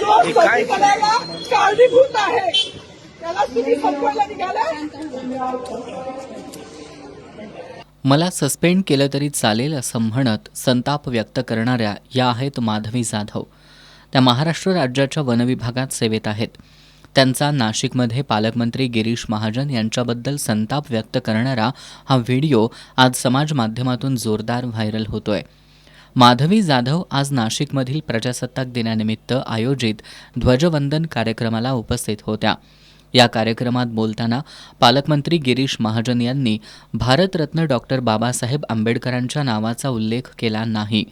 जो संविधानाला कारणीभूत आहे त्याला तुम्ही संपवायला निघाला. मला सस्पेंड केलं तरी चालेल असं म्हणत संताप व्यक्त करणाऱ्या या आहेत माधवी जाधव. त्या महाराष्ट्र राज्याच्या वनविभागात सेवेत आहेत. त्यांचा नाशिकमध्ये पालकमंत्री गिरीश महाजन यांच्याबद्दल संताप व्यक्त करणारा हा व्हिडिओ आज समाज माध्यमातून जोरदार व्हायरल होतोय. माधवी जाधव आज नाशिकमधील प्रजासत्ताक दिनानिमित्त आयोजित ध्वजवंदन कार्यक्रमाला उपस्थित होत्या. या कार्यक्रमात बोलताना पालकमंत्री गिरीश महाजन यांनी भारतरत्न डॉक्टर बाबासाहेब आंबेडकरांच्या नावाचा उल्लेख केला नाही.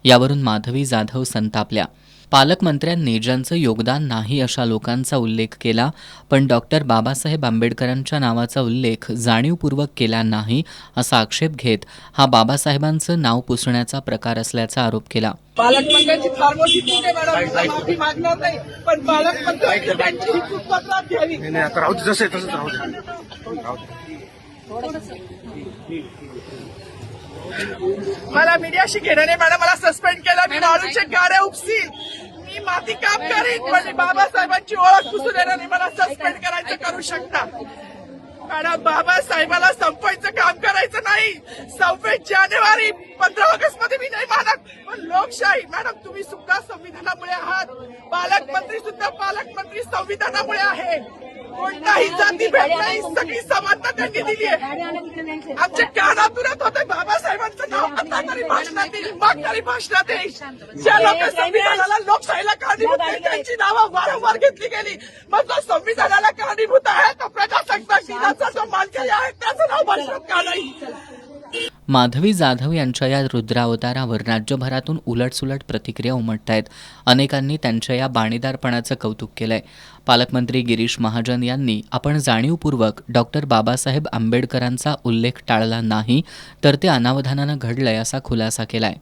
यावरून माधवी जाधव संतापल्या. पालकमंत्र्यांनी ज्यांचं योगदान नाही अशा लोकांचा उल्लेख केला, पण डॉक्टर बाबासाहेब आंबेडकरांच्या नावाचा उल्लेख जाणीवपूर्वक केला नाही असा आक्षेप घेत हा बाबासाहेबांचं नाव पुसण्याचा प्रकार असल्याचा आरोप केला. पालकमंत्र्यांची फार मोठी चूक आहे मॅडम, मी माफी मागणार नाही, पण पालकमंत्र्यांनी त्यांची ही चूक पत्रात घ्यावी. मला मीडियाशी घेणं नाही मॅडम, मला सस्पेंड केलं, मी वाळूचे गाड्या उपसील, मी माती काम करीन, पण बाबासाहेबांची ओळख पुसू देणार नाही. मला सस्पेंड करायचं करू शकता मॅडम. बाबासाहेबाला संपवायचं काम करायचं नाही. 26 जानेवारी 15 ऑगस्ट मध्ये मी नाही मानत, पण लोकशाही मॅडम तुम्ही सुद्धा संविधानामुळे आहात. पालकमंत्री सुद्धा पालकमंत्री संविधानामुळे आहे. कोणताही जातीभेद नाही, सगळी समानता त्यांनी दिली आहे. आमच्या कानातूनच होते बाबासाहेबांचं नाव आता तरी भाषणात येईल, मग तरी भाषणात येईल. ज्या लोक संविधानाला लोकशाहीला कारणीभूत आहेत त्यांची नावं वारंवार घेतली गेली. मग जो संविधानाला कारणीभूत आहे तो प्रजासत्ताक दिनाचा जो मानकरी आहे त्याचं नाव भाषणात का नाही. माधवी जाधव यांच्या या रुद्रावतारावर राज्यभरातून उलटसुलट प्रतिक्रिया उमटतायत. अनेकांनी त्यांच्या या बाणेदारपणाचं कौतुक केलंय. पालकमंत्री गिरीश महाजन यांनी आपण जाणीवपूर्वक डॉक्टर बाबासाहेब आंबेडकरांचा उल्लेख टाळला नाही, तर ते अनावधानानं घडलंय असा खुलासा केलाय.